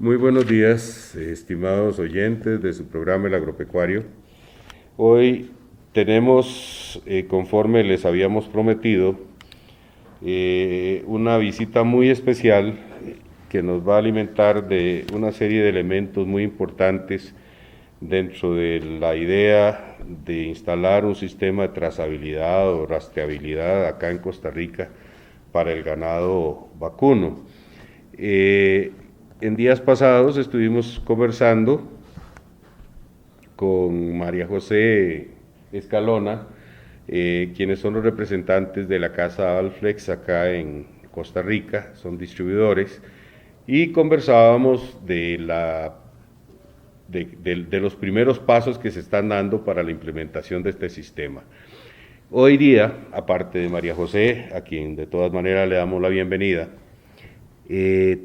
Muy buenos días, estimados oyentes de su programa El Agropecuario. Hoy tenemos, conforme les habíamos prometido, una visita muy especial que nos va a alimentar de una serie de elementos muy importantes dentro de la idea de instalar un sistema de trazabilidad o rastreabilidad acá en Costa Rica para el ganado vacuno. En días pasados estuvimos conversando con María José Escalona, quienes son los representantes de la casa Alflex acá en Costa Rica, son distribuidores, y conversábamos de los primeros pasos que se están dando para la implementación de este sistema. Hoy día, aparte de María José, a quien de todas maneras le damos la bienvenida,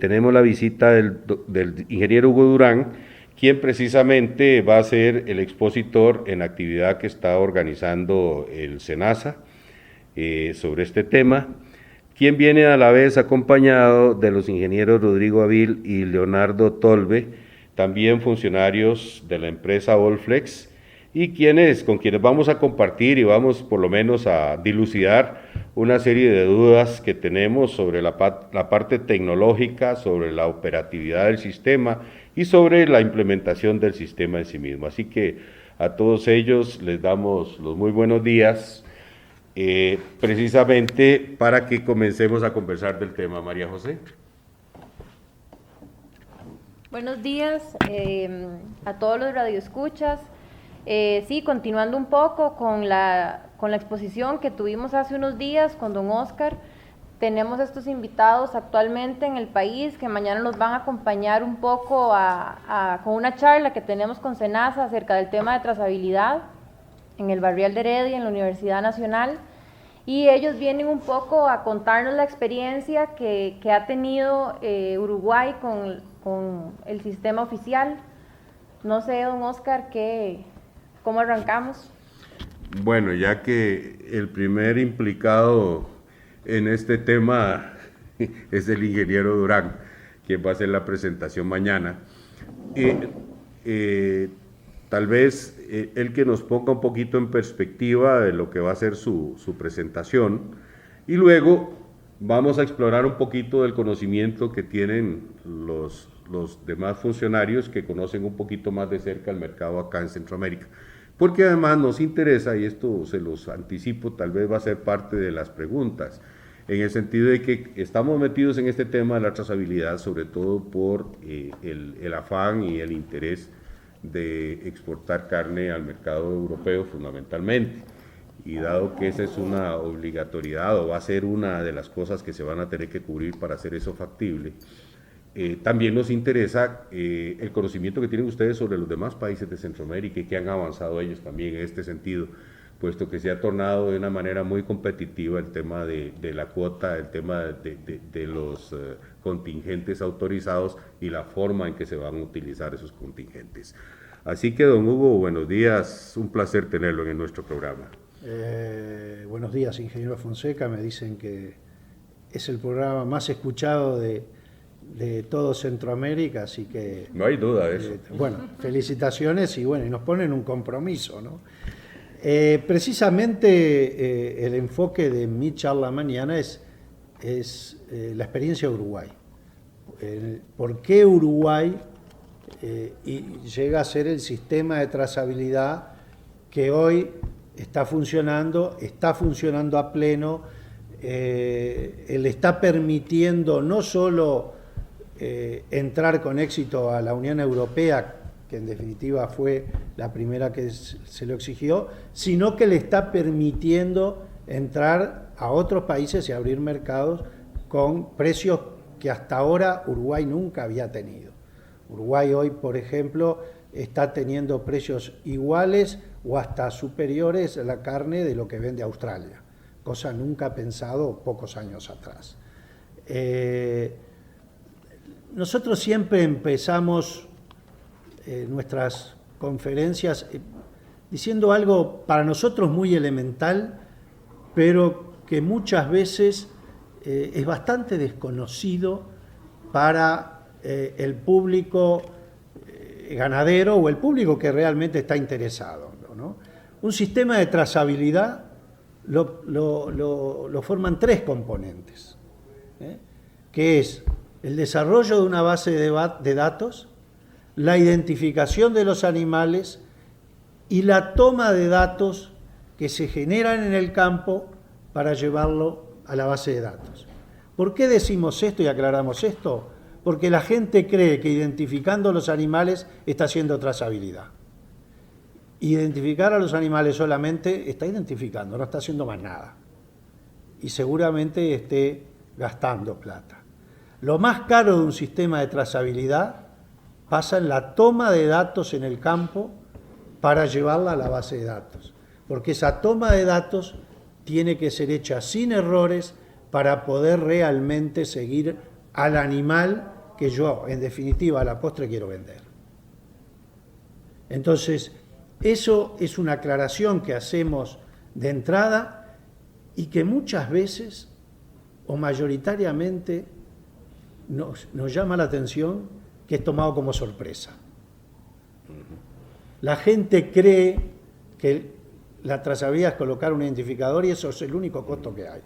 tenemos la visita del ingeniero Hugo Durán, quien precisamente va a ser el expositor en la actividad que está organizando el SENASA sobre este tema, quien viene a la vez acompañado de los ingenieros Rodrigo Avil y Leonardo Tolbe, también funcionarios de la empresa Allflex, y con quienes vamos a compartir y vamos por lo menos a dilucidar una serie de dudas que tenemos sobre la parte tecnológica, sobre la operatividad del sistema y sobre la implementación del sistema en sí mismo. Así que a todos ellos les damos los muy buenos días, precisamente para que comencemos a conversar del tema. María José. Buenos días a todos los radioescuchas. Sí, continuando un poco con la exposición que tuvimos hace unos días con don Oscar, tenemos estos invitados actualmente en el país que mañana nos van a acompañar un poco con una charla que tenemos con SENASA acerca del tema de trazabilidad en el Barrial de Heredia, en la Universidad Nacional, y ellos vienen un poco a contarnos la experiencia que ha tenido Uruguay con el sistema oficial. No sé, don Oscar, ¿cómo arrancamos? Bueno, ya que el primer implicado en este tema es el ingeniero Durán, quien va a hacer la presentación mañana, tal vez él que nos ponga un poquito en perspectiva de lo que va a ser su presentación, y luego vamos a explorar un poquito del conocimiento que tienen los demás funcionarios que conocen un poquito más de cerca el mercado acá en Centroamérica. Porque además nos interesa, y esto se los anticipo, tal vez va a ser parte de las preguntas, en el sentido de que estamos metidos en este tema de la trazabilidad, sobre todo por el afán y el interés de exportar carne al mercado europeo fundamentalmente. Y dado que esa es una obligatoriedad o va a ser una de las cosas que se van a tener que cubrir para hacer eso factible, también nos interesa el conocimiento que tienen ustedes sobre los demás países de Centroamérica y que han avanzado ellos también en este sentido, puesto que se ha tornado de una manera muy competitiva el tema de la cuota, el tema de los contingentes autorizados y la forma en que se van a utilizar esos contingentes. Así que, don Hugo, buenos días, un placer tenerlo en nuestro programa. Buenos días, ingeniero Fonseca, me dicen que es el programa más escuchado de todo Centroamérica, así que... No hay duda de eso. Bueno, felicitaciones y bueno, y nos ponen un compromiso, ¿no? Precisamente el enfoque de mi charla mañana es la experiencia de Uruguay. ¿Por qué Uruguay llega a ser el sistema de trazabilidad que hoy está funcionando a pleno? Le está permitiendo no solo entrar con éxito a la Unión Europea, que en definitiva fue la primera que se lo exigió, sino que le está permitiendo entrar a otros países y abrir mercados con precios que hasta ahora Uruguay nunca había tenido. Uruguay hoy, por ejemplo, está teniendo precios iguales o hasta superiores a la carne de lo que vende Australia, cosa nunca pensado pocos años atrás. Nosotros siempre empezamos nuestras conferencias diciendo algo para nosotros muy elemental, pero que muchas veces es bastante desconocido para el público ganadero o el público que realmente está interesado, ¿no? Un sistema de trazabilidad lo forman 3 componentes, que es el desarrollo de una base de datos, la identificación de los animales y la toma de datos que se generan en el campo para llevarlo a la base de datos. ¿Por qué decimos esto y aclaramos esto? Porque la gente cree que identificando los animales está haciendo trazabilidad. Identificar a los animales solamente está identificando, no está haciendo más nada. Y seguramente esté gastando plata. Lo más caro de un sistema de trazabilidad pasa en la toma de datos en el campo para llevarla a la base de datos. Porque esa toma de datos tiene que ser hecha sin errores para poder realmente seguir al animal que yo, en definitiva, a la postre quiero vender. Entonces, eso es una aclaración que hacemos de entrada y que muchas veces o mayoritariamente nos llama la atención que es tomado como sorpresa. La gente cree que la trazabilidad es colocar un identificador y eso es el único costo que hay.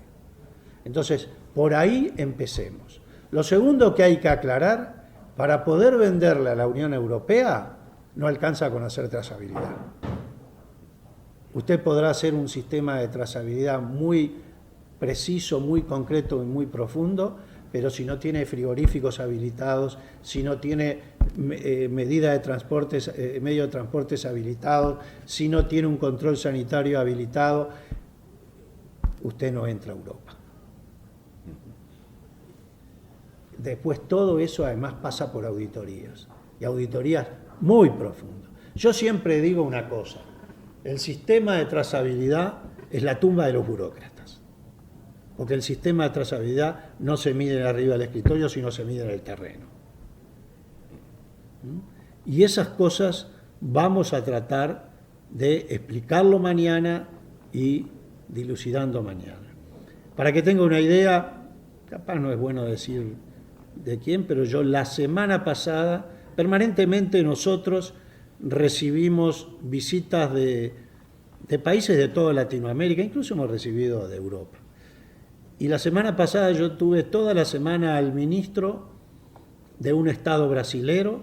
Entonces, por ahí empecemos. Lo segundo que hay que aclarar, para poder venderle a la Unión Europea, no alcanza con hacer trazabilidad. Usted podrá hacer un sistema de trazabilidad muy preciso, muy concreto y muy profundo, pero si no tiene frigoríficos habilitados, si no tiene medida de transportes, medio de transportes habilitados, si no tiene un control sanitario habilitado, usted no entra a Europa. Después todo eso además pasa por auditorías, y auditorías muy profundas. Yo siempre digo una cosa, el sistema de trazabilidad es la tumba de los burócratas, porque el sistema de trazabilidad no se mide arriba del escritorio, sino se mide en el terreno. Y esas cosas vamos a tratar de explicarlo mañana y dilucidando mañana. Para que tenga una idea, capaz no es bueno decir de quién, pero yo la semana pasada, permanentemente nosotros recibimos visitas de países de toda Latinoamérica, incluso hemos recibido de Europa. Y la semana pasada yo tuve toda la semana al ministro de un estado brasilero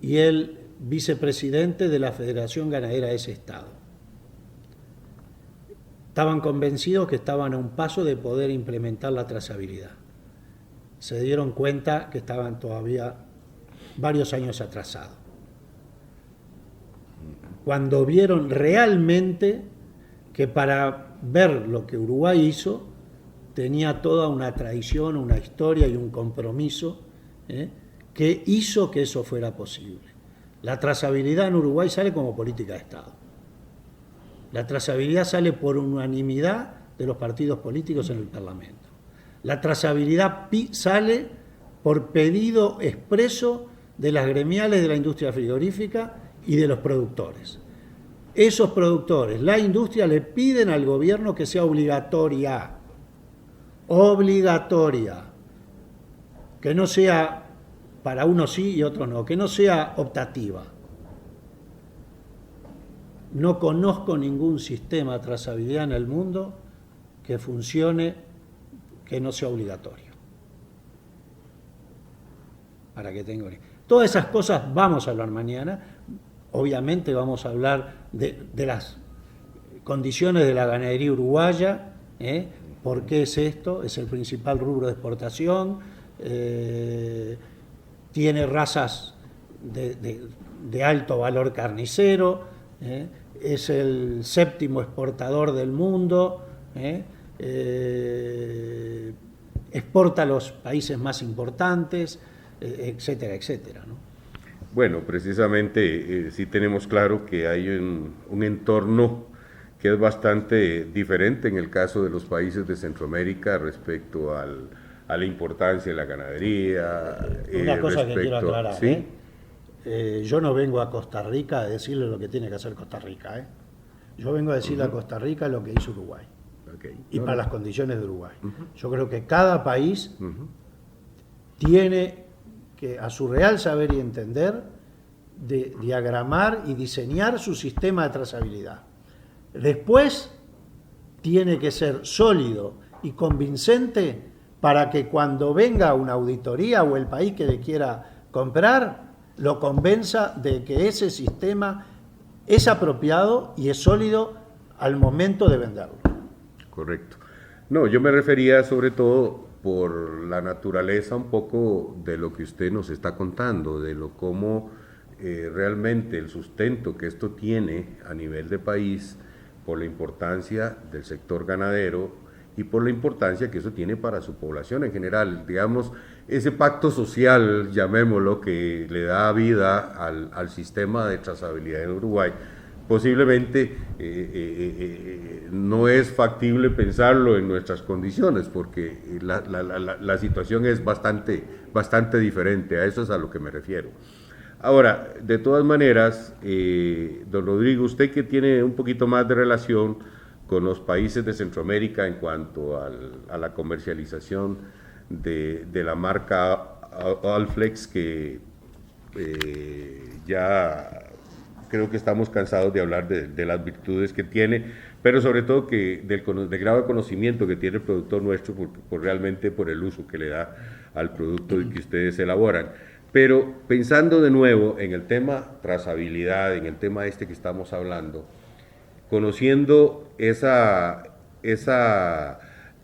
y el vicepresidente de la Federación Ganadera de ese estado. Estaban convencidos que estaban a un paso de poder implementar la trazabilidad. Se dieron cuenta que estaban todavía varios años atrasados. Cuando vieron realmente que para ver lo que Uruguay hizo, tenía toda una tradición, una historia y un compromiso que hizo que eso fuera posible. La trazabilidad en Uruguay sale como política de Estado. La trazabilidad sale por unanimidad de los partidos políticos en el Parlamento. La trazabilidad sale por pedido expreso de las gremiales de la industria frigorífica y de los productores. Esos productores, la industria, le piden al gobierno que sea obligatoria, que no sea para unos sí y otros no, que no sea optativa. No conozco ningún sistema de trazabilidad en el mundo que funcione, que no sea obligatorio. Para que tengan. Todas esas cosas vamos a hablar mañana. Obviamente vamos a hablar de las condiciones de la ganadería uruguaya. ¿Por qué es esto? Es el principal rubro de exportación. Tiene razas de alto valor carnicero. Es el 7º exportador del mundo. Exporta a los países más importantes, etcétera, etcétera, ¿no? Bueno, precisamente sí tenemos claro que hay un entorno que es bastante diferente en el caso de los países de Centroamérica respecto a la importancia de la ganadería. Una cosa que quiero aclarar, ¿sí? Yo no vengo a Costa Rica a decirle lo que tiene que hacer Costa Rica. Yo vengo a decirle a Costa Rica lo que hizo Uruguay. Okay. Y para las condiciones de Uruguay. Yo creo que cada país tiene que a su real saber y entender, de diagramar y diseñar su sistema de trazabilidad. Después tiene que ser sólido y convincente para que cuando venga una auditoría o el país que le quiera comprar, lo convenza de que ese sistema es apropiado y es sólido al momento de venderlo. Correcto. No, yo me refería sobre todo por la naturaleza un poco de lo que usted nos está contando, de lo cómo realmente el sustento que esto tiene a nivel de país, por la importancia del sector ganadero y por la importancia que eso tiene para su población en general. Digamos, ese pacto social, llamémoslo, que le da vida al sistema de trazabilidad en Uruguay, posiblemente no es factible pensarlo en nuestras condiciones, porque la situación es bastante diferente, a eso es a lo que me refiero. Ahora, de todas maneras, don Rodrigo, usted que tiene un poquito más de relación con los países de Centroamérica en cuanto a la comercialización de la marca Allflex, que ya creo que estamos cansados de hablar de las virtudes que tiene, pero sobre todo del grado de conocimiento que tiene el productor nuestro realmente por el uso que le da al producto que ustedes elaboran. Pero pensando de nuevo en el tema trazabilidad, en el tema que estamos hablando, conociendo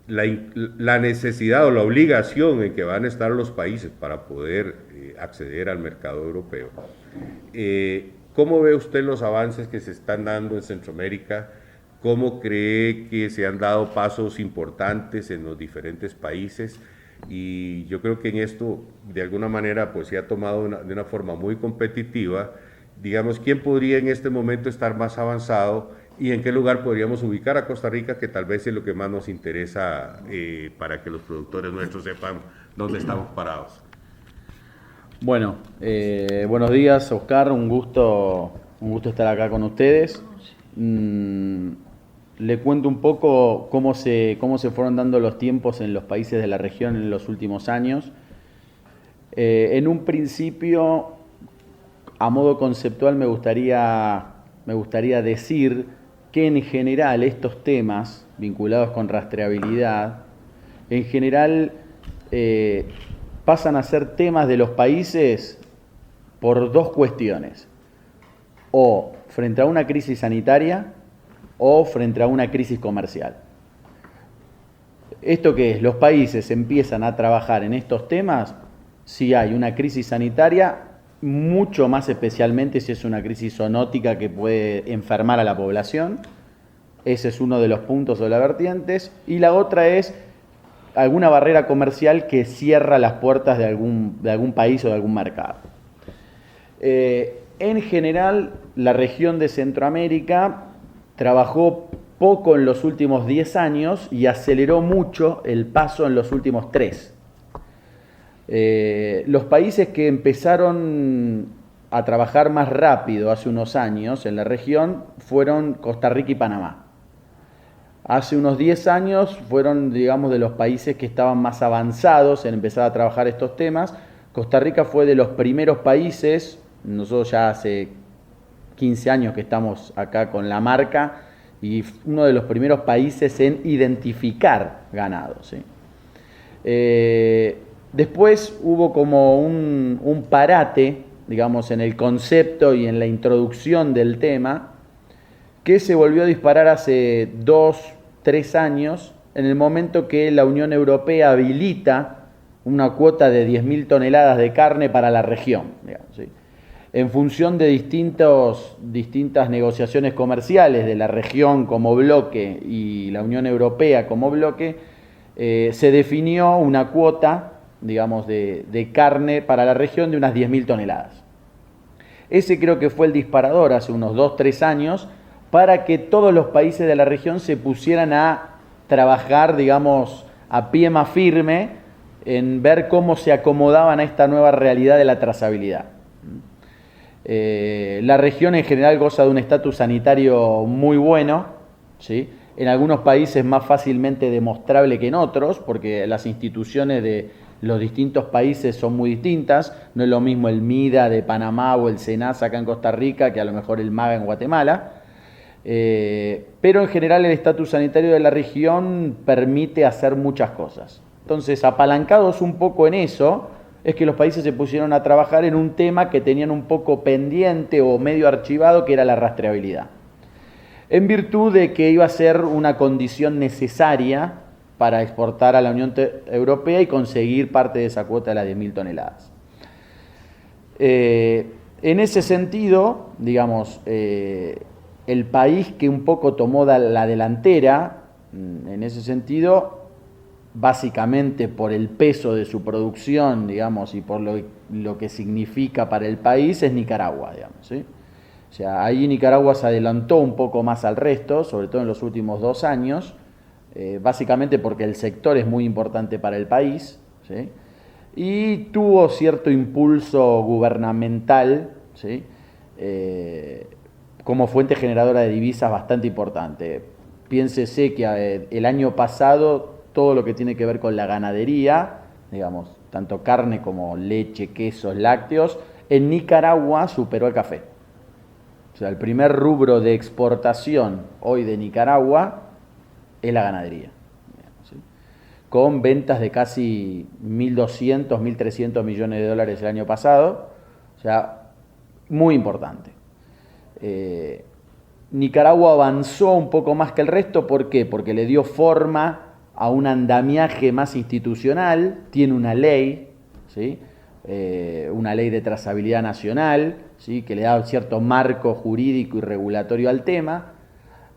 la necesidad o la obligación en que van a estar los países para poder acceder al mercado europeo, ¿cómo ve usted los avances que se están dando en Centroamérica? ¿Cómo cree que se han dado pasos importantes en los diferentes países? Y yo creo que en esto, de alguna manera, pues se ha tomado de una forma muy competitiva. Digamos, ¿quién podría en este momento estar más avanzado y en qué lugar podríamos ubicar a Costa Rica, que tal vez es lo que más nos interesa para que los productores nuestros sepan dónde estamos parados? Bueno, buenos días, Oscar, un gusto estar acá con ustedes. Le cuento un poco cómo se fueron dando los tiempos en los países de la región en los últimos años. En un principio, a modo conceptual, me gustaría decir que en general estos temas vinculados con rastreabilidad, en general pasan a ser temas de los países por dos cuestiones: o frente a una crisis sanitaria o frente a una crisis comercial. ¿Esto qué es? Los países empiezan a trabajar en estos temas si hay una crisis sanitaria, mucho más especialmente si es una crisis zoonótica que puede enfermar a la población. Ese es uno de los puntos o las vertientes. Y la otra es alguna barrera comercial que cierra las puertas de algún país o de algún mercado. En general, la región de Centroamérica trabajó poco en los últimos 10 años y aceleró mucho el paso en los últimos 3. Los países que empezaron a trabajar más rápido hace unos años en la región fueron Costa Rica y Panamá. Hace unos 10 años fueron, digamos, de los países que estaban más avanzados en empezar a trabajar estos temas. Costa Rica fue de los primeros países, nosotros ya hace 15 años que estamos acá con la marca, y uno de los primeros países en identificar ganado, ¿sí? Después hubo como un parate, digamos, en el concepto y en la introducción del tema, que se volvió a disparar hace 2-3 años, en el momento que la Unión Europea habilita una cuota de 10.000 toneladas de carne para la región, digamos, ¿sí? En función de distintas negociaciones comerciales de la región como bloque y la Unión Europea como bloque, se definió una cuota, digamos, de carne para la región de unas 10.000 toneladas. Ese creo que fue el disparador hace unos 2-3 años para que todos los países de la región se pusieran a trabajar, digamos, a pie más firme en ver cómo se acomodaban a esta nueva realidad de la trazabilidad. La región en general goza de un estatus sanitario muy bueno, ¿sí? En algunos países más fácilmente demostrable que en otros, porque las instituciones los distintos países son muy distintas, no es lo mismo el MIDA de Panamá o el SENASA acá en Costa Rica que a lo mejor el MAGA en Guatemala, pero en general el estatus sanitario de la región permite hacer muchas cosas. Entonces, apalancados un poco en eso, es que los países se pusieron a trabajar en un tema que tenían un poco pendiente o medio archivado, que era la rastreabilidad, en virtud de que iba a ser una condición necesaria para exportar a la Unión Europea y conseguir parte de esa cuota de las 10.000 toneladas. En ese sentido, digamos, el país que un poco tomó la delantera, en ese sentido, básicamente por el peso de su producción, digamos, y por lo que significa para el país, es Nicaragua, digamos, ¿sí? O sea, ahí Nicaragua se adelantó un poco más al resto, sobre todo en los últimos 2 años, básicamente porque el sector es muy importante para el país, ¿sí? Y tuvo cierto impulso gubernamental, ¿sí? Como fuente generadora de divisas bastante importante. Piénsese que el año pasado todo lo que tiene que ver con la ganadería, digamos, tanto carne como leche, quesos, lácteos, en Nicaragua superó el café. O sea, el primer rubro de exportación hoy de Nicaragua es la ganadería, ¿sí? Con ventas de casi 1.200, 1.300 millones de dólares el año pasado, o sea, muy importante. Nicaragua avanzó un poco más que el resto, ¿por qué? Porque le dio forma a un andamiaje más institucional, tiene una ley, ¿sí? Una ley de trazabilidad nacional, ¿sí? Que le da cierto marco jurídico y regulatorio al tema,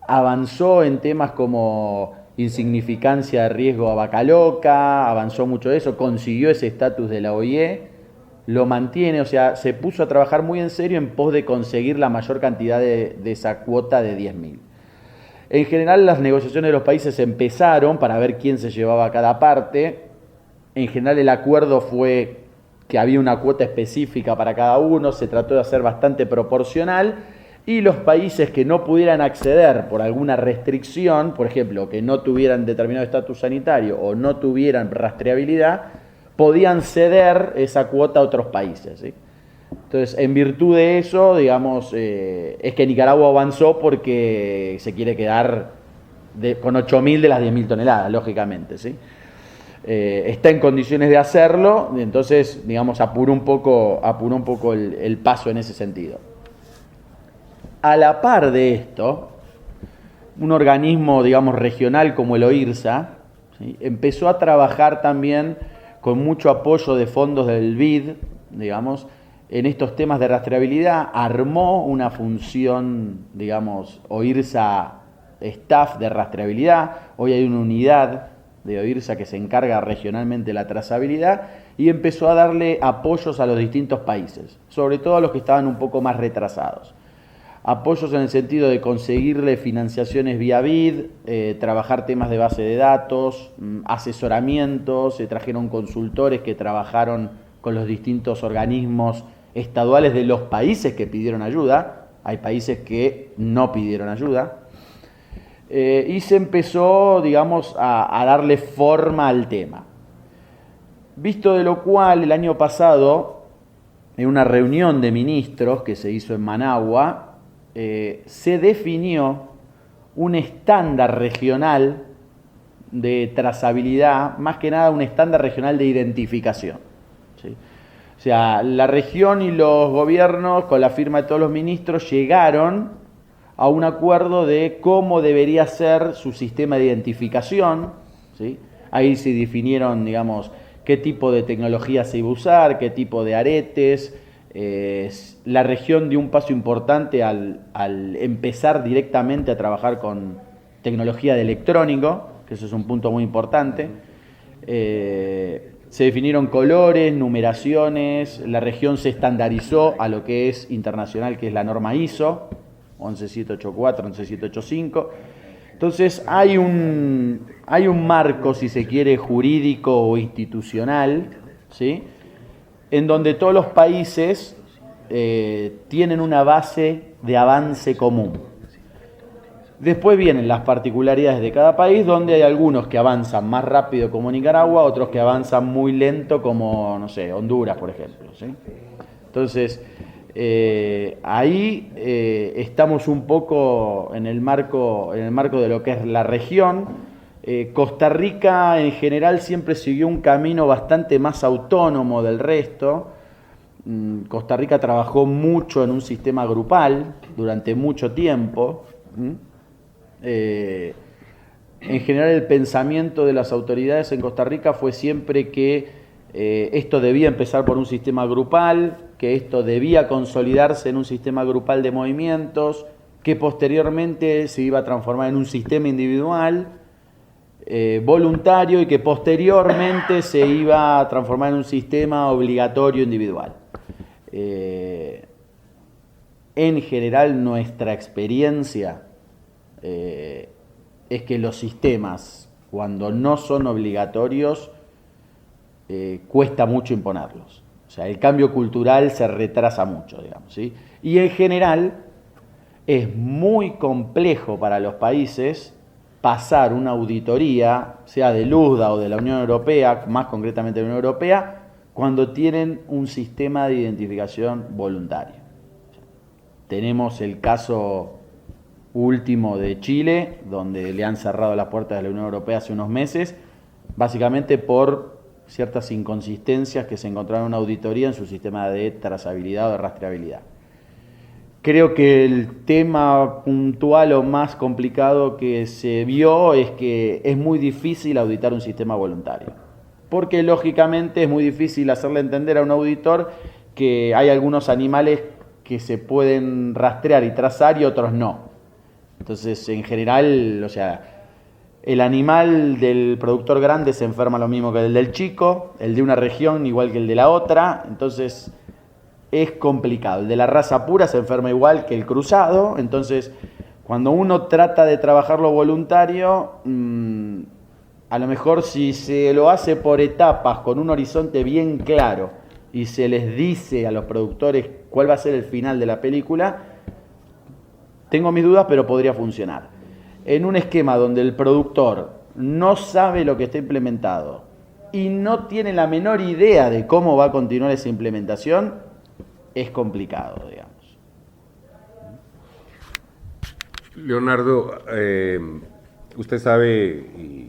avanzó en temas como insignificancia de riesgo a vaca loca, avanzó mucho eso, consiguió ese estatus de la OIE, lo mantiene, o sea, se puso a trabajar muy en serio en pos de conseguir la mayor cantidad de esa cuota de 10.000. En general las negociaciones de los países empezaron para ver quién se llevaba cada parte. En general el acuerdo fue que había una cuota específica para cada uno, se trató de hacer bastante proporcional y los países que no pudieran acceder por alguna restricción, por ejemplo, que no tuvieran determinado estatus sanitario o no tuvieran rastreabilidad, podían ceder esa cuota a otros países, ¿sí? Entonces, en virtud de eso, digamos, es que Nicaragua avanzó porque se quiere quedar con 8.000 de las 10.000 toneladas, lógicamente, ¿sí? Está en condiciones de hacerlo, entonces, digamos, apuró un poco el paso en ese sentido. A la par de esto, un organismo, digamos, regional como el OIRSA, ¿sí? Empezó a trabajar también con mucho apoyo de fondos del BID, digamos, en estos temas de rastreabilidad, armó una función, digamos, OIRSA Staff de rastreabilidad. Hoy hay una unidad de OIRSA que se encarga regionalmente de la trazabilidad y empezó a darle apoyos a los distintos países, sobre todo a los que estaban un poco más retrasados. Apoyos en el sentido de conseguirle financiaciones vía BID, trabajar temas de base de datos, asesoramientos, se trajeron consultores que trabajaron con los distintos organismos estaduales de los países que pidieron ayuda, hay países que no pidieron ayuda, y se empezó, digamos, a darle forma al tema. Visto de lo cual, el año pasado, en una reunión de ministros que se hizo en Managua, se definió un estándar regional de trazabilidad, más que nada un estándar regional de identificación, ¿sí? O sea, la región y los gobiernos, con la firma de todos los ministros, llegaron a un acuerdo de cómo debería ser su sistema de identificación, ¿sí? Ahí se definieron, digamos, qué tipo de tecnología se iba a usar, qué tipo de aretes. La región dio un paso importante al empezar directamente a trabajar con tecnología de electrónico, que eso es un punto muy importante. Se definieron colores, numeraciones, la región se estandarizó a lo que es internacional, que es la norma ISO, 11784, 11785. Entonces hay un marco, si se quiere, jurídico o institucional, ¿sí? En donde todos los países tienen una base de avance común. Después vienen las particularidades de cada país, donde hay algunos que avanzan más rápido como Nicaragua, otros que avanzan muy lento como, no sé, Honduras, por ejemplo, ¿sí? Entonces, ahí estamos un poco en el marco de lo que es la región. Costa Rica en general siempre siguió un camino bastante más autónomo del resto. Costa Rica trabajó mucho en un sistema grupal durante mucho tiempo. En general el pensamiento de las autoridades en Costa Rica fue siempre que esto debía empezar por un sistema grupal, que esto debía consolidarse en un sistema grupal de movimientos, que posteriormente se iba a transformar en un sistema individual, voluntario, y que posteriormente se iba a transformar en un sistema obligatorio individual. En general nuestra experiencia es que los sistemas, cuando no son obligatorios, cuesta mucho imponerlos. O sea, el cambio cultural se retrasa mucho, digamos, ¿sí? Y en general es muy complejo para los países pasar una auditoría, sea de LUSDA o de la Unión Europea, más concretamente de la Unión Europea, cuando tienen un sistema de identificación voluntario. Tenemos el caso último de Chile, donde le han cerrado las puertas de la Unión Europea hace unos meses, básicamente por ciertas inconsistencias que se encontraron en una auditoría en su sistema de trazabilidad o de rastreabilidad. Creo que el tema puntual o más complicado que se vio es que es muy difícil auditar un sistema voluntario, porque lógicamente es muy difícil hacerle entender a un auditor que hay algunos animales que se pueden rastrear y trazar y otros no. Entonces, en general, o sea, el animal del productor grande se enferma lo mismo que el del chico, el de una región igual que el de la otra, entonces es complicado. El de la raza pura se enferma igual que el cruzado, entonces cuando uno trata de trabajarlo voluntario, a lo mejor si se lo hace por etapas, con un horizonte bien claro, y se les dice a los productores cuál va a ser el final de la película, tengo mis dudas, pero podría funcionar. En un esquema donde el productor no sabe lo que está implementado y no tiene la menor idea de cómo va a continuar esa implementación, es complicado, digamos. Leonardo, usted sabe, y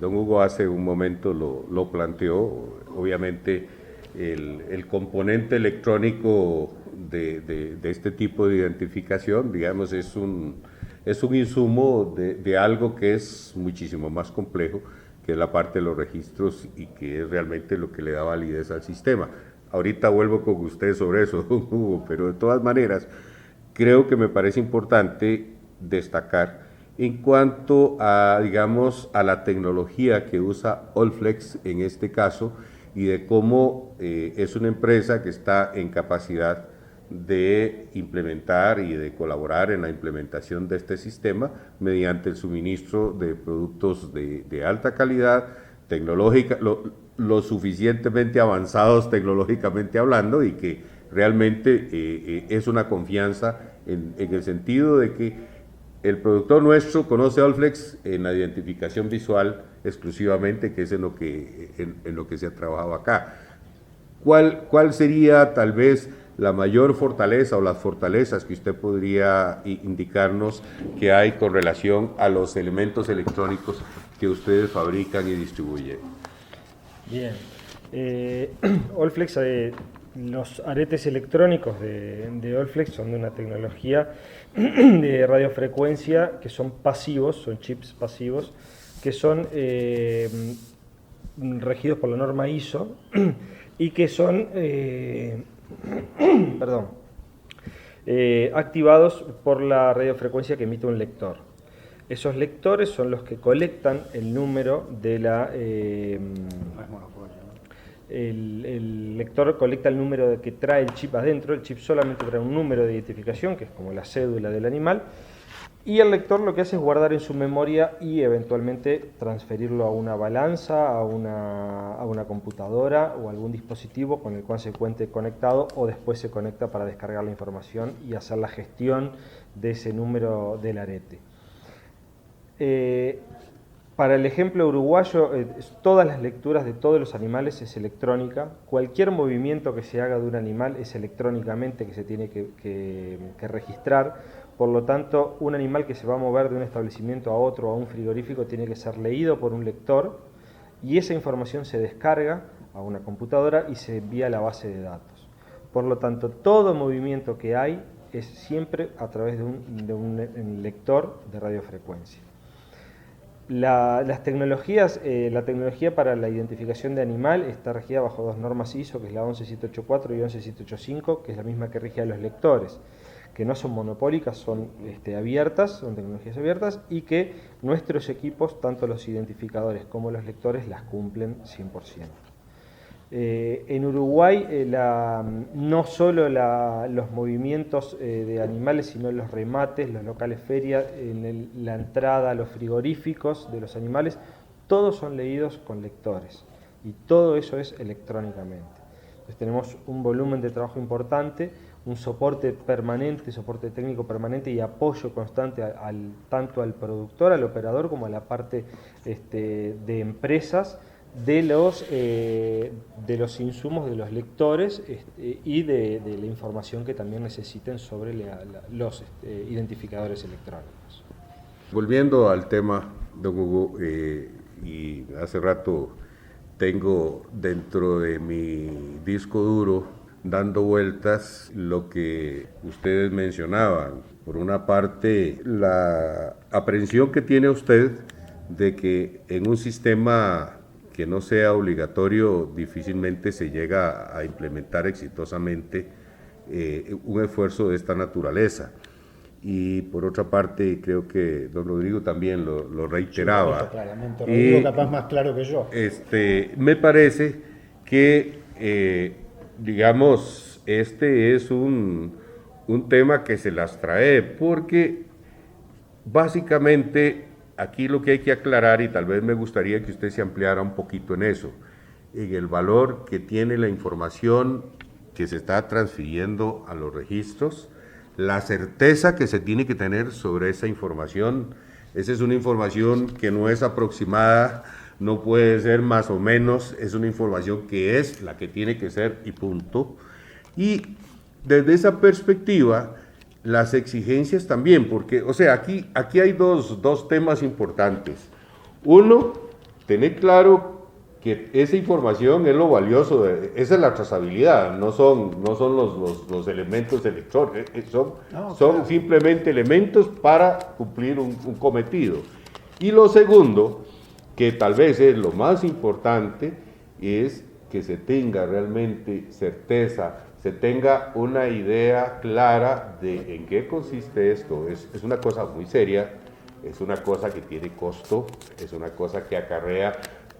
don Hugo hace un momento lo planteó, obviamente el componente electrónico de este tipo de identificación, digamos, es un insumo de algo que es muchísimo más complejo, que es la parte de los registros y que es realmente lo que le da validez al sistema. Ahorita vuelvo con usted sobre eso, Hugo, pero de todas maneras, creo que me parece importante destacar en cuanto a, digamos, a la tecnología que usa Allflex en este caso y de cómo es una empresa que está en capacidad de implementar y de colaborar en la implementación de este sistema mediante el suministro de productos de alta calidad, tecnológica, lo suficientemente avanzados tecnológicamente hablando, y que realmente es una confianza en el sentido de que el productor nuestro conoce Allflex en la identificación visual exclusivamente, que es en lo que se ha trabajado acá. ¿Cuál sería tal vez la mayor fortaleza o las fortalezas que usted podría indicarnos que hay con relación a los elementos electrónicos que ustedes fabrican y distribuyen? Bien, Allflex, los aretes electrónicos de Allflex son de una tecnología de radiofrecuencia que son pasivos, son chips pasivos, que son regidos por la norma ISO y que son activados por la radiofrecuencia que emite un lector. Esos lectores son los que colectan el número de la el lector colecta el número que trae el chip adentro. El chip solamente trae un número de identificación, que es como la cédula del animal, y el lector lo que hace es guardar en su memoria y eventualmente transferirlo a una balanza, a una computadora o algún dispositivo con el cual se cuente conectado, o después se conecta para descargar la información y hacer la gestión de ese número del arete. Para el ejemplo uruguayo, todas las lecturas de todos los animales es electrónica. Cualquier movimiento que se haga de un animal es electrónicamente que se tiene que registrar. Por lo tanto, un animal que se va a mover de un establecimiento a otro, a un frigorífico, tiene que ser leído por un lector, y esa información se descarga a una computadora y se envía a la base de datos. Por lo tanto, todo movimiento que hay es siempre a través de un lector de radiofrecuencia. La tecnología para la identificación de animal está regida bajo dos normas ISO, que es la 11784 y 11785, que es la misma que rige a los lectores, que no son monopólicas, son abiertas, son tecnologías abiertas, y que nuestros equipos, tanto los identificadores como los lectores, las cumplen 100%. En Uruguay, no solo los movimientos de animales, sino los remates, los locales ferias, la entrada a los frigoríficos de los animales, todos son leídos con lectores, y todo eso es electrónicamente. Entonces tenemos un volumen de trabajo importante, un soporte permanente, soporte técnico permanente y apoyo constante tanto al productor, al operador, como a la parte de empresas, de los insumos de los lectores y de la información que también necesiten sobre los identificadores electrónicos. Volviendo al tema, don Hugo, y hace rato tengo dentro de mi disco duro dando vueltas lo que ustedes mencionaban. Por una parte, la aprehensión que tiene usted de que en un sistema que no sea obligatorio difícilmente se llega a implementar exitosamente un esfuerzo de esta naturaleza. Y por otra parte, creo que don Rodrigo también lo reiteraba. Sí, claramente, Rodrigo capaz más claro que yo. Me parece que digamos, este es un tema que se las trae, porque básicamente aquí lo que hay que aclarar, y tal vez me gustaría que usted se ampliara un poquito en eso, en el valor que tiene la información que se está transfiriendo a los registros, la certeza que se tiene que tener sobre esa información. Esa es una información que no es aproximada, no puede ser más o menos, es una información que es la que tiene que ser y punto. Y desde esa perspectiva, las exigencias también, porque, o sea, aquí hay dos temas importantes. Uno, tener claro que esa información es lo valioso, esa es la trazabilidad, no son los elementos electrónicos, son simplemente elementos para cumplir un cometido. Y lo segundo, que tal vez es lo más importante, es que se tenga realmente certeza, se tenga una idea clara de en qué consiste esto. Es una cosa muy seria, es una cosa que tiene costo, es una cosa que acarrea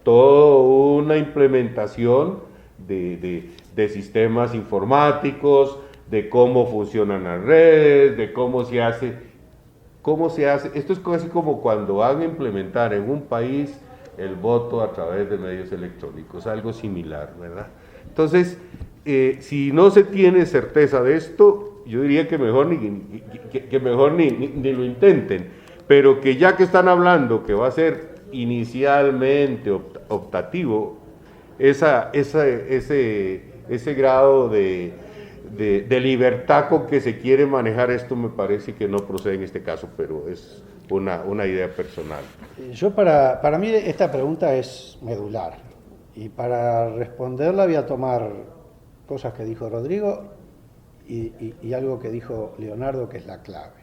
toda una implementación de sistemas informáticos, de cómo funcionan las redes, de cómo se hace. Esto es casi como cuando van a implementar en un país el voto a través de medios electrónicos, algo similar, ¿verdad? Entonces, si no se tiene certeza de esto, yo diría que mejor ni lo intenten, pero que ya que están hablando que va a ser inicialmente optativo, ese grado de libertad con que se quiere manejar esto me parece que no procede en este caso, pero es una idea personal. Para mí esta pregunta es medular, y para responderla voy a tomar cosas que dijo Rodrigo y algo que dijo Leonardo, que es la clave,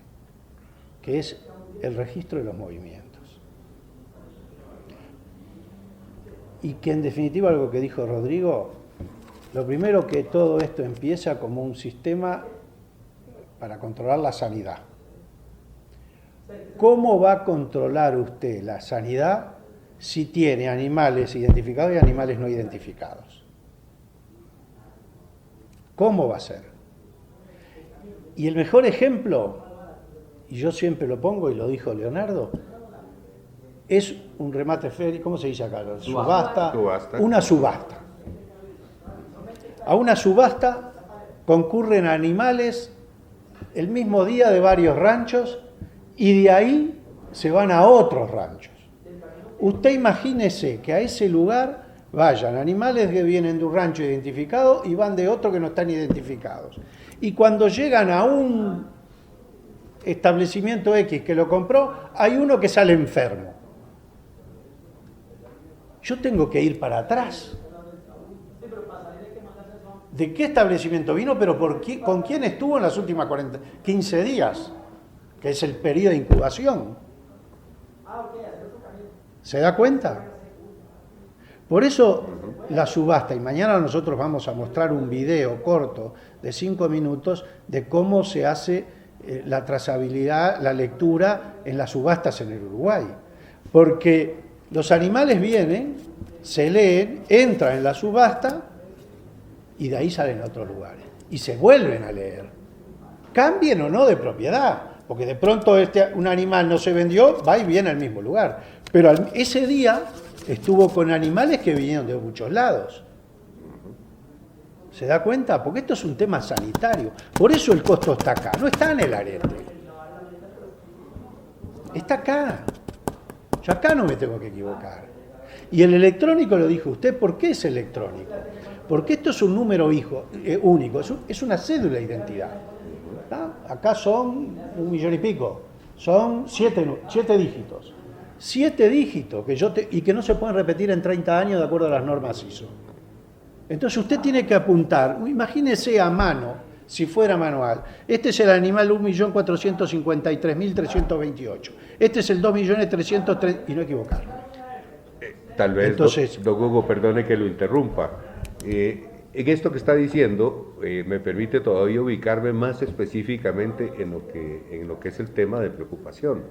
que es el registro de los movimientos. Y que en definitiva algo que dijo Rodrigo, lo primero, que todo esto empieza como un sistema para controlar la sanidad. ¿Cómo va a controlar usted la sanidad si tiene animales identificados y animales no identificados? ¿Cómo va a ser? Y el mejor ejemplo, y yo siempre lo pongo y lo dijo Leonardo, es un remate ferial, ¿cómo se dice acá? Subasta. Una subasta. A una subasta concurren animales el mismo día de varios ranchos y de ahí se van a otros ranchos. Usted imagínese que a ese lugar vayan animales que vienen de un rancho identificado y van de otro que no están identificados. Y cuando llegan a un establecimiento X que lo compró, hay uno que sale enfermo. Yo tengo que ir para atrás. ¿De qué establecimiento vino? Pero ¿con quién estuvo en las últimas 15 días? Que es el periodo de incubación. ¿Se da cuenta? Por eso la subasta, y mañana nosotros vamos a mostrar un video corto de 5 minutos de cómo se hace la trazabilidad, la lectura en las subastas en el Uruguay. Porque los animales vienen, se leen, entran en la subasta y de ahí salen a otros lugares. Y se vuelven a leer. Cambien o no de propiedad, porque de pronto un animal no se vendió, va y viene al mismo lugar. Pero ese día estuvo con animales que vinieron de muchos lados. ¿Se da cuenta? Porque esto es un tema sanitario. Por eso el costo está acá, no está en el arete. Está acá. Yo acá no me tengo que equivocar. Y el electrónico, lo dijo usted, ¿por qué es electrónico? Porque esto es un número único, es una cédula de identidad. ¿Está? Acá son 1 millón y pico, son 7 dígitos. 7 dígitos y que no se pueden repetir en 30 años de acuerdo a las normas ISO. Entonces usted tiene que apuntar, imagínese a mano, si fuera manual, este es el animal 1.453.328, este es el 2.300.000, y no equivocarme. Tal vez, entonces, don Hugo, perdone que lo interrumpa. En esto que está diciendo, me permite todavía ubicarme más específicamente en lo que es el tema de preocupación,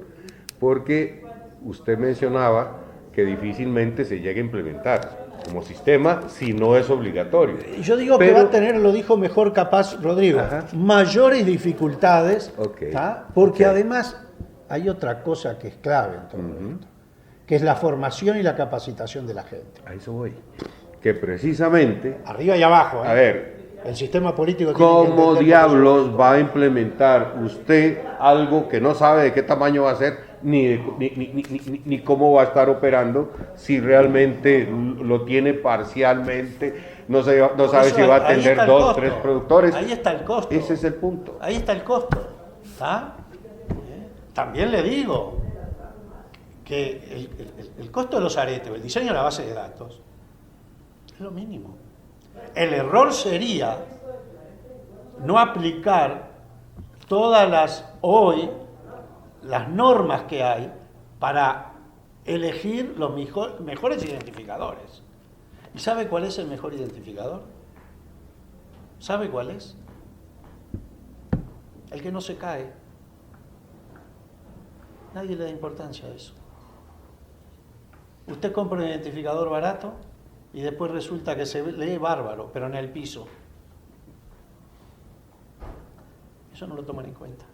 porque usted mencionaba que difícilmente se llegue a implementar como sistema si no es obligatorio. Yo digo que va a tener, lo dijo mejor capaz Rodrigo, mayores dificultades, porque además hay otra cosa que es clave en todo esto, que es la formación y la capacitación de la gente. A eso voy. Que precisamente... Arriba y abajo, A ver, el sistema político... ¿cómo diablos va a implementar usted algo que no sabe de qué tamaño va a ser, ni cómo va a estar operando, si realmente lo tiene parcialmente, no sabe si va a atender 2, 3 productores? Ahí está el costo. Ese es el punto. Ahí está el costo. También le digo que el costo de los aretes, el diseño de la base de datos, es lo mínimo. El error sería no aplicar todas las normas que hay para elegir los mejores identificadores. ¿Y sabe cuál es el mejor identificador? ¿Sabe cuál es? El que no se cae. Nadie le da importancia a eso. Usted compra un identificador barato y después resulta que se lee bárbaro, pero en el piso. Eso no lo toman en cuenta.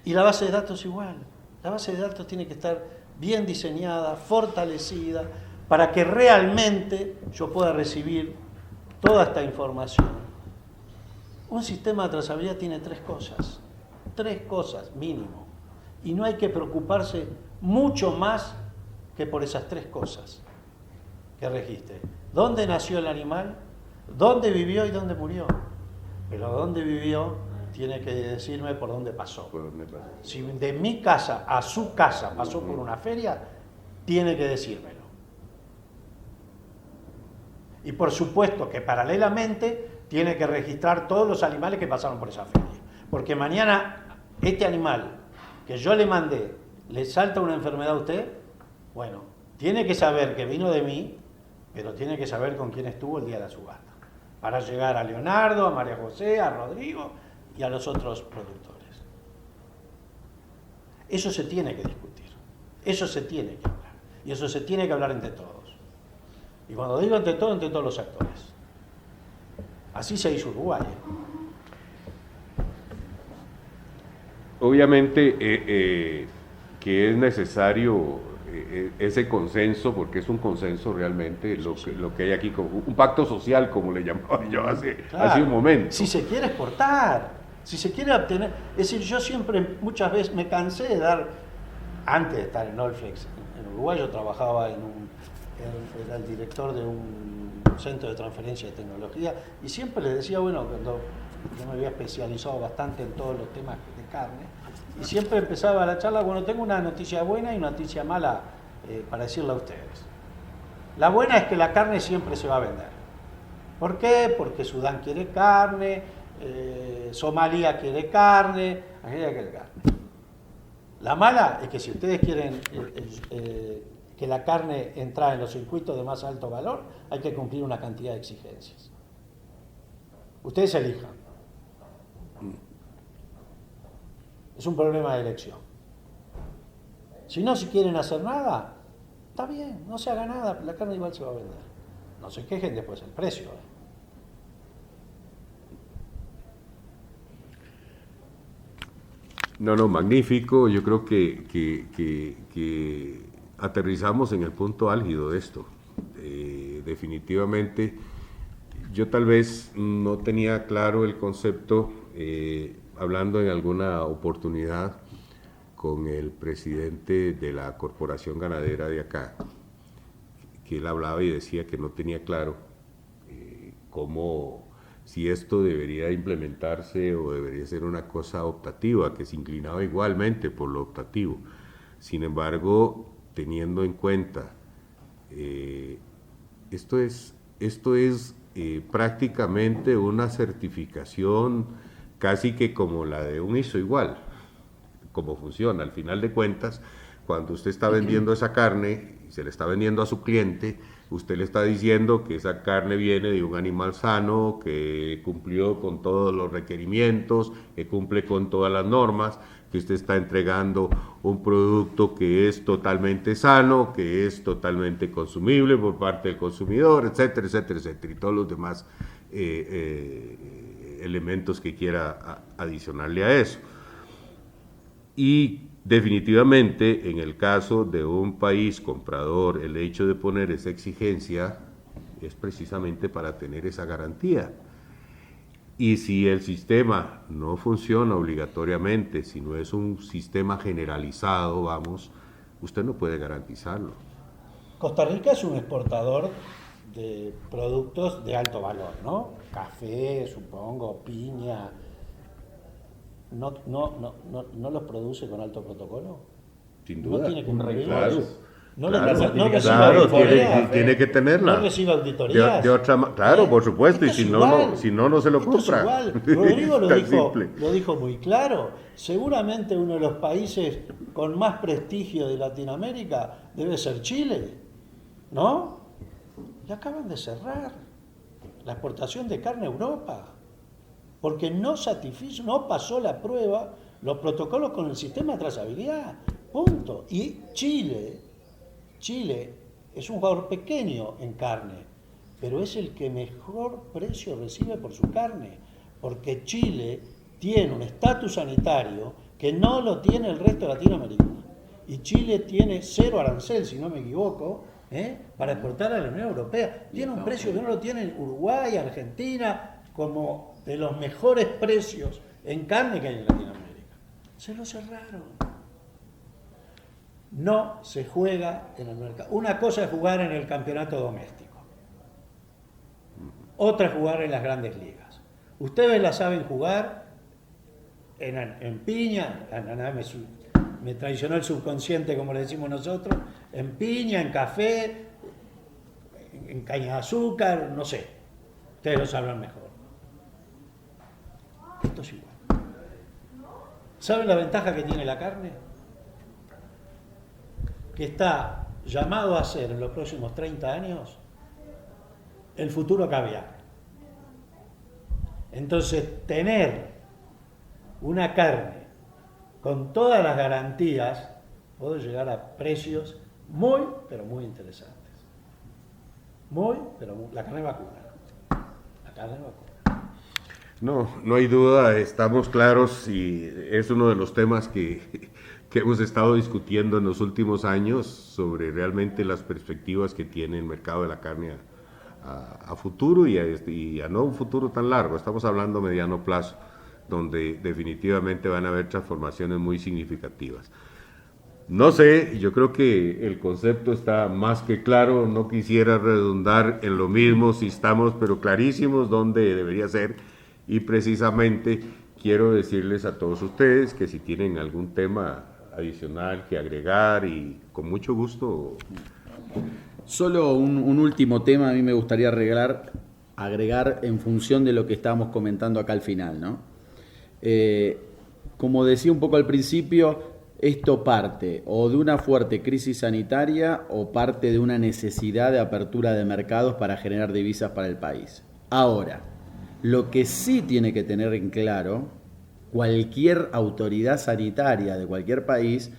Y la base de datos igual. La base de datos tiene que estar bien diseñada, fortalecida, para que realmente yo pueda recibir toda esta información. Un sistema de trazabilidad tiene 3 cosas mínimo, y no hay que preocuparse mucho más que por esas 3 cosas que registre. ¿Dónde nació el animal? ¿Dónde vivió y dónde murió? Pero dónde vivió tiene que decirme por dónde pasó. Si de mi casa a su casa pasó por una feria, tiene que decírmelo. Y por supuesto que paralelamente tiene que registrar todos los animales que pasaron por esa feria. Porque mañana este animal que yo le mandé, le salta una enfermedad a usted, bueno, tiene que saber que vino de mí, pero tiene que saber con quién estuvo el día de la subasta, para llegar a Leonardo, a María José, a Rodrigo y a los otros productores. Eso se tiene que discutir, eso se tiene que hablar, y eso se tiene que hablar entre todos. Y cuando digo entre todos los actores. Así se hizo Uruguay. Obviamente que es necesario ese consenso, porque es un consenso realmente lo que hay aquí, un pacto social, como le llamaba yo hace un momento. Si se quiere exportar, si se quiere obtener, es decir, yo siempre, muchas veces me cansé de dar, antes de estar en Olflex, en Uruguay yo trabajaba era el director de un centro de transferencia de tecnología, y siempre les decía, bueno, cuando yo me había especializado bastante en todos los temas de carne, y siempre empezaba la charla, bueno, tengo una noticia buena y una noticia mala para decirle a ustedes. La buena es que la carne siempre se va a vender. ¿Por qué? Porque Sudán quiere carne, Somalia quiere carne, Argelia quiere carne. La mala es que si ustedes quieren que la carne entre en los circuitos de más alto valor, hay que cumplir una cantidad de exigencias. Ustedes elijan. Es un problema de elección. Si no, si quieren hacer nada, está bien, no se haga nada, la carne igual se va a vender. No se quejen después del precio. No, magnífico. Yo creo que aterrizamos en el punto álgido de esto. Definitivamente, yo tal vez no tenía claro el concepto, hablando en alguna oportunidad con el presidente de la corporación ganadera de acá, que él hablaba y decía que no tenía claro cómo, si esto debería implementarse o debería ser una cosa optativa, que se inclinaba igualmente por lo optativo. Sin embargo, teniendo en cuenta, esto es prácticamente una certificación casi que como la de un ISO igual, como funciona. Al final de cuentas, cuando usted está vendiendo esa carne y se le está vendiendo a su cliente, usted le está diciendo que esa carne viene de un animal sano, que cumplió con todos los requerimientos, que cumple con todas las normas, que usted está entregando un producto que es totalmente sano, que es totalmente consumible por parte del consumidor, etcétera, etcétera, etcétera, y todos los demás elementos que quiera adicionarle a eso. Y definitivamente, en el caso de un país comprador, el hecho de poner esa exigencia es precisamente para tener esa garantía. Y si el sistema no funciona obligatoriamente, si no es un sistema generalizado, usted no puede garantizarlo. Costa Rica es un exportador de productos de alto valor, ¿no? Café, supongo, piña. ¿No los produce con alto protocolo? Sin duda. ¿No tiene que cumplirlos? Claro. Tiene que tenerla. ¿No recibe auditorías? Claro, por supuesto, y si no se lo compra. Rodrigo lo dijo muy claro. Seguramente uno de los países con más prestigio de Latinoamérica debe ser Chile, ¿no? Y acaban de cerrar la exportación de carne a Europa, porque no pasó la prueba, los protocolos con el sistema de trazabilidad, punto. Y Chile es un jugador pequeño en carne, pero es el que mejor precio recibe por su carne, porque Chile tiene un estatus sanitario que no lo tiene el resto de Latinoamérica. Y Chile tiene 0 arancel, si no me equivoco, para exportar a la Unión Europea. Tiene un precio que no lo tiene Uruguay, Argentina, como de los mejores precios en carne que hay en Latinoamérica. Se lo cerraron. No se juega en el mercado. Una cosa es jugar en el campeonato doméstico. Otra es jugar en las grandes ligas. Ustedes la saben jugar en piña, me traicionó el subconsciente, como le decimos nosotros, en piña, en café, en caña de azúcar, no sé. Ustedes lo sabrán mejor. Esto es igual. ¿Saben la ventaja que tiene la carne? Que está llamado a ser en los próximos 30 años el futuro caviar. Entonces, tener una carne con todas las garantías puede llegar a precios muy, pero muy interesantes. la carne vacuna. La carne vacuna. No hay duda, estamos claros y es uno de los temas que hemos estado discutiendo en los últimos años sobre realmente las perspectivas que tiene el mercado de la carne a futuro y a no un futuro tan largo. Estamos hablando a mediano plazo, donde definitivamente van a haber transformaciones muy significativas. No sé, yo creo que el concepto está más que claro, no quisiera redundar en lo mismo, si estamos pero clarísimos dónde debería ser, y precisamente quiero decirles a todos ustedes que si tienen algún tema adicional que agregar, y con mucho gusto. Solo un último tema a mí me gustaría agregar en función de lo que estábamos comentando acá al final, ¿no? Como decía un poco al principio, esto parte o de una fuerte crisis sanitaria o parte de una necesidad de apertura de mercados para generar divisas para el país. Ahora, lo que sí tiene que tener en claro cualquier autoridad sanitaria de cualquier país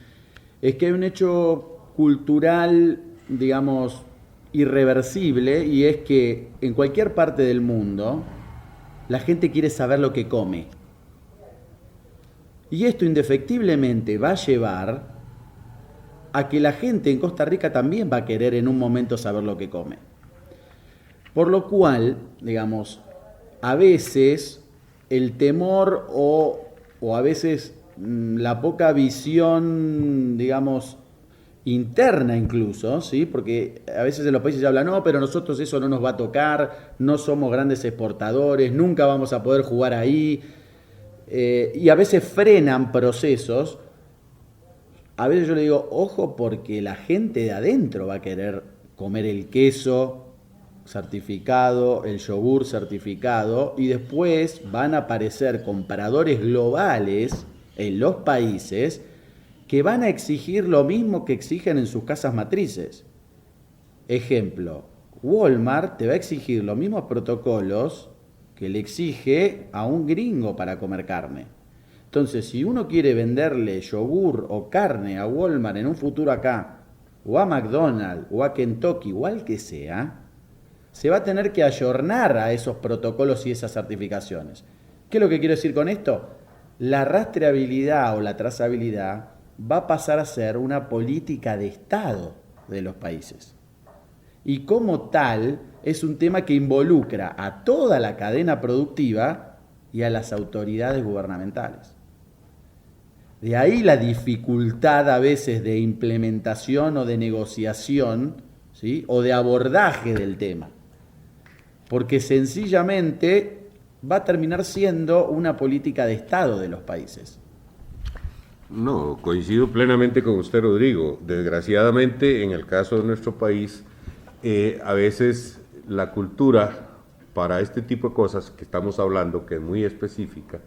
es que hay un hecho cultural, digamos, irreversible, y es que en cualquier parte del mundo la gente quiere saber lo que come. Y esto indefectiblemente va a llevar a que la gente en Costa Rica también va a querer en un momento saber lo que come. Por lo cual, digamos, a veces el temor o a veces la poca visión, digamos, interna incluso, ¿sí? Porque a veces en los países se habla, no, pero nosotros eso no nos va a tocar, no somos grandes exportadores, nunca vamos a poder jugar ahí. Y a veces frenan procesos. A veces yo le digo, ojo, porque la gente de adentro va a querer comer el queso certificado, el yogur certificado, y después van a aparecer compradores globales en los países que van a exigir lo mismo que exigen en sus casas matrices. Ejemplo, Walmart te va a exigir los mismos protocolos que le exige a un gringo para comer carne. Entonces, si uno quiere venderle yogur o carne a Walmart en un futuro acá, o a McDonald's, o a Kentucky, o al que sea, se va a tener que ayornar a esos protocolos y esas certificaciones. ¿Qué es lo que quiero decir con esto? La rastreabilidad o la trazabilidad va a pasar a ser una política de Estado de los países. Y como tal, es un tema que involucra a toda la cadena productiva y a las autoridades gubernamentales. De ahí la dificultad a veces de implementación o de negociación, ¿sí? O de abordaje del tema. Porque sencillamente va a terminar siendo una política de Estado de los países. No, coincido plenamente con usted, Rodrigo. Desgraciadamente, en el caso de nuestro país, a veces la cultura para este tipo de cosas que estamos hablando, que es muy específica,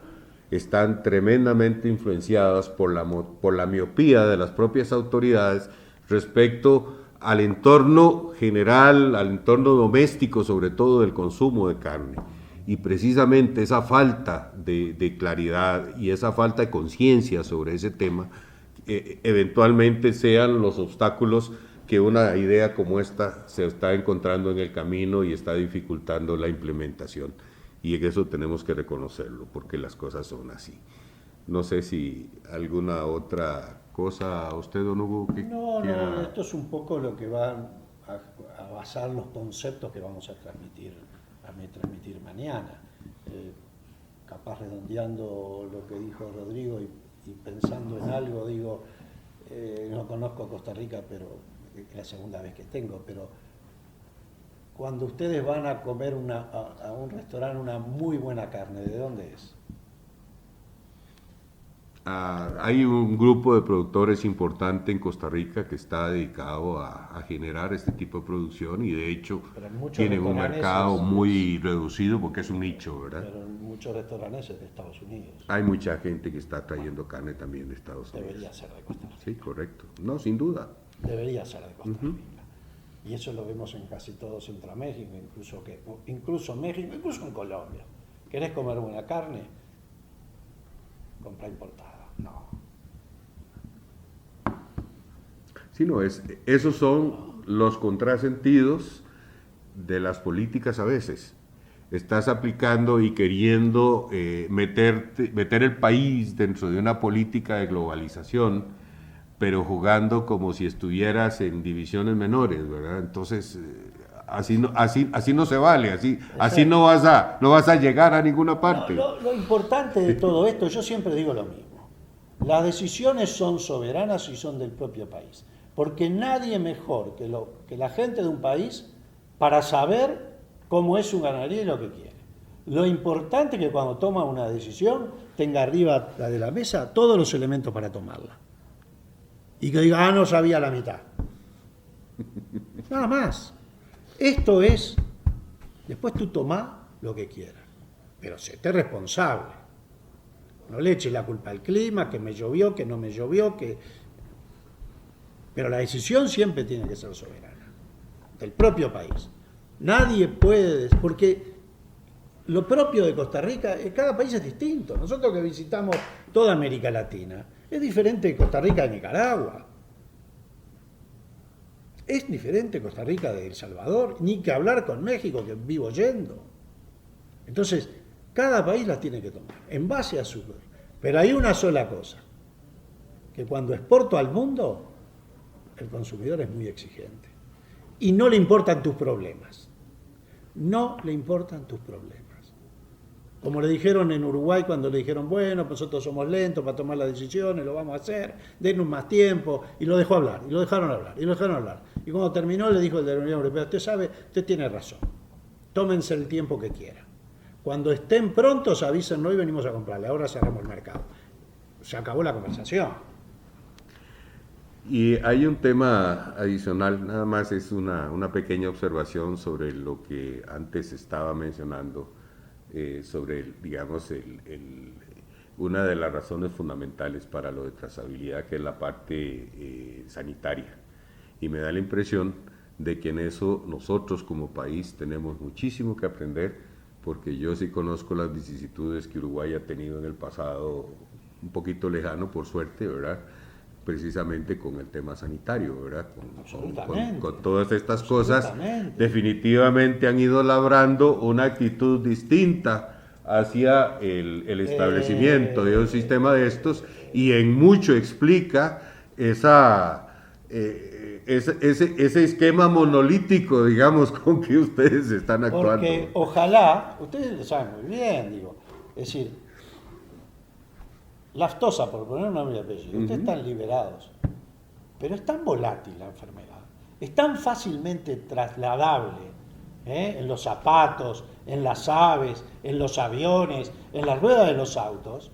están tremendamente influenciadas por la miopía de las propias autoridades respecto al entorno general, al entorno doméstico, sobre todo del consumo de carne. Y precisamente esa falta de claridad y esa falta de conciencia sobre ese tema, eventualmente sean los obstáculos que una idea como esta se está encontrando en el camino y está dificultando la implementación. Y en eso tenemos que reconocerlo, porque las cosas son así. No sé si alguna otra cosa, usted, don Hugo, que quiera... No, esto es un poco lo que va a basar los conceptos que vamos a transmitir mañana. Capaz redondeando lo que dijo Rodrigo y pensando en algo, digo, no conozco Costa Rica, pero es la segunda vez que tengo, pero cuando ustedes van a comer a un restaurante una muy buena carne, ¿de dónde es? Hay un grupo de productores importante en Costa Rica que está dedicado a generar este tipo de producción, y de hecho tienen un mercado muy reducido porque es un nicho, ¿verdad? Pero en muchos restaurantes es de Estados Unidos. Hay mucha gente que está trayendo carne también de Estados Unidos. Debería ser de Costa Rica. Sí, correcto. No, sin duda. Debería ser de Costa Rica. Y eso lo vemos en casi todo Centroamérica, incluso México, incluso en Colombia. ¿Querés comer buena carne? Compra importada. No. Sí, no, esos son los contrasentidos de las políticas a veces. Estás aplicando y queriendo meter el país dentro de una política de globalización, pero jugando como si estuvieras en divisiones menores, ¿verdad? Entonces, así no se vale, así no vas a llegar a ninguna parte. Lo importante de todo esto, yo siempre digo lo mismo, las decisiones son soberanas y son del propio país, porque nadie mejor que la gente de un país para saber cómo es su ganadería y lo que quiere. Lo importante es que cuando toma una decisión tenga arriba de la mesa todos los elementos para tomarla. Y que diga, no sabía la mitad. Nada más. Esto es, después tú tomás lo que quieras, pero séte responsable. No le eches la culpa al clima, que me llovió, que no me llovió, pero la decisión siempre tiene que ser soberana, del propio país. Nadie puede, porque lo propio de Costa Rica, cada país es distinto. Nosotros que visitamos toda América Latina, es diferente de Costa Rica de Nicaragua. Es diferente Costa Rica de El Salvador, ni que hablar con México, que vivo yendo. Entonces, cada país las tiene que tomar, en base a su... Pero hay una sola cosa, que cuando exporto al mundo, el consumidor es muy exigente. Y no le importan tus problemas. No le importan tus problemas. Como le dijeron en Uruguay cuando le dijeron, bueno, nosotros somos lentos para tomar las decisiones, lo vamos a hacer, denos más tiempo, y lo dejó hablar, y lo dejaron hablar, y lo dejaron hablar. Y cuando terminó le dijo el de la Unión Europea, usted sabe, usted tiene razón, tómense el tiempo que quieran. Cuando estén prontos avísennos y venimos a comprarle, ahora cerramos el mercado. Se acabó la conversación. Y hay un tema adicional, nada más es una pequeña observación sobre lo que antes estaba mencionando, sobre, digamos, una de las razones fundamentales para lo de trazabilidad, que es la parte sanitaria. Y me da la impresión de que en eso nosotros como país tenemos muchísimo que aprender, porque yo sí conozco las vicisitudes que Uruguay ha tenido en el pasado, un poquito lejano, por suerte, ¿verdad?, precisamente con el tema sanitario, ¿verdad? Con todas estas cosas, definitivamente han ido labrando una actitud distinta hacia el establecimiento de un sistema de estos, y en mucho explica ese esquema monolítico, digamos, con que ustedes están actuando. Porque ojalá, ustedes lo saben muy bien, digo, es decir, Laftosa, por poner un nombre y apellido, ustedes están liberados, pero es tan volátil la enfermedad, es tan fácilmente trasladable, en los zapatos, en las aves, en los aviones, en las ruedas de los autos,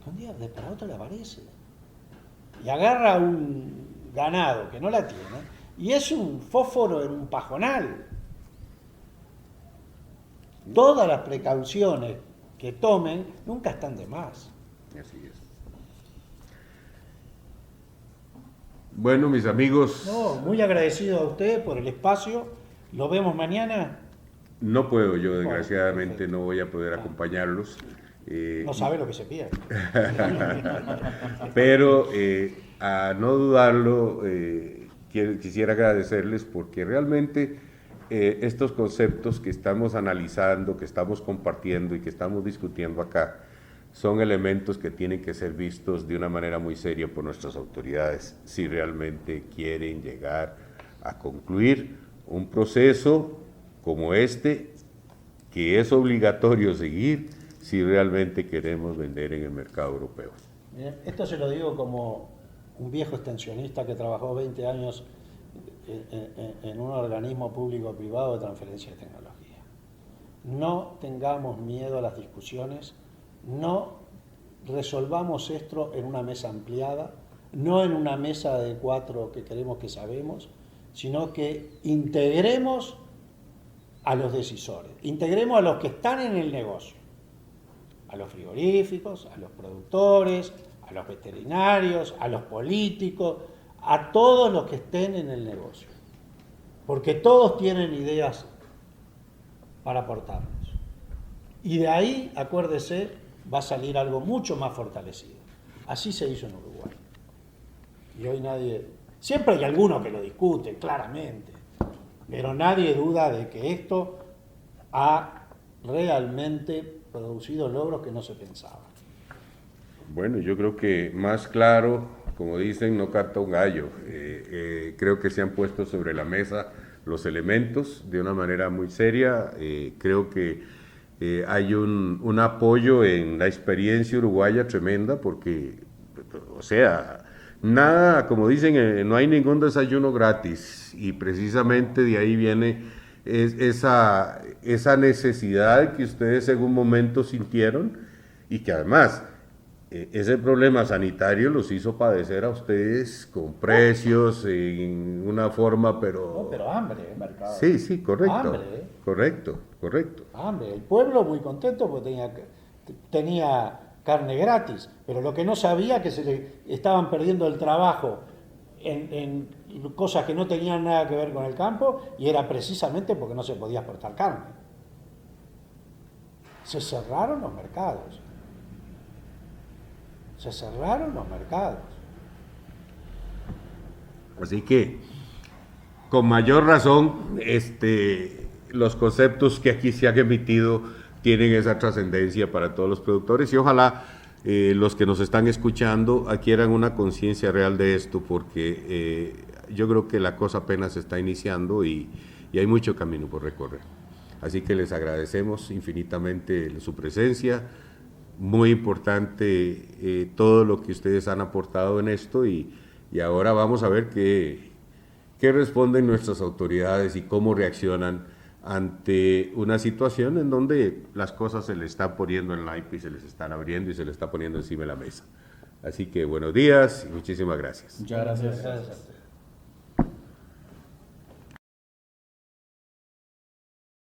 que un día de para otro le aparece y agarra un ganado que no la tiene y es un fósforo en un pajonal. Todas las precauciones que tomen nunca están de más. Así es. Bueno, mis amigos... No, muy agradecido a usted por el espacio. Lo vemos mañana. No puedo yo, desgraciadamente, no voy a poder acompañarlos. No sabe lo que se pierde. Pero, a no dudarlo, quisiera agradecerles porque realmente estos conceptos que estamos analizando, que estamos compartiendo y que estamos discutiendo acá, son elementos que tienen que ser vistos de una manera muy seria por nuestras autoridades si realmente quieren llegar a concluir un proceso como este, que es obligatorio seguir si realmente queremos vender en el mercado europeo. Esto se lo digo como un viejo extensionista que trabajó 20 años en un organismo público-privado de transferencia de tecnología. No tengamos miedo a las discusiones, no resolvamos esto en una mesa ampliada, no en una mesa de 4 que queremos que sabemos, sino que integremos a los decisores, integremos a los que están en el negocio, a los frigoríficos, a los productores, a los veterinarios, a los políticos, a todos los que estén en el negocio, porque todos tienen ideas para aportarnos. Y de ahí, acuérdese, va a salir algo mucho más fortalecido. Así se hizo en Uruguay. Y hoy nadie... Siempre hay alguno que lo discute, claramente. Pero nadie duda de que esto ha realmente producido logros que no se pensaban. Bueno, yo creo que más claro, como dicen, no canta un gallo. Creo que se han puesto sobre la mesa los elementos de una manera muy seria. Creo que hay un apoyo en la experiencia uruguaya tremenda porque, o sea, nada, como dicen, no hay ningún desayuno gratis y precisamente de ahí viene esa necesidad que ustedes en un momento sintieron y que además ese problema sanitario los hizo padecer a ustedes con precios en una forma, pero... No, pero hambre, mercado. Sí, correcto. Hambre, Correcto. Hambre. El pueblo muy contento porque tenía carne gratis, pero lo que no sabía que se le estaban perdiendo el trabajo en cosas que no tenían nada que ver con el campo y era precisamente porque no se podía exportar carne. Se cerraron los mercados. Así que, con mayor razón, los conceptos que aquí se han emitido tienen esa trascendencia para todos los productores y ojalá los que nos están escuchando adquieran una conciencia real de esto porque yo creo que la cosa apenas está iniciando y hay mucho camino por recorrer. Así que les agradecemos infinitamente su presencia. Muy importante todo lo que ustedes han aportado en esto y ahora vamos a ver qué responden nuestras autoridades y cómo reaccionan ante una situación en donde las cosas se les están poniendo en la y se les están abriendo y se les está poniendo encima de la mesa. Así que buenos días y muchísimas gracias. Muchas gracias.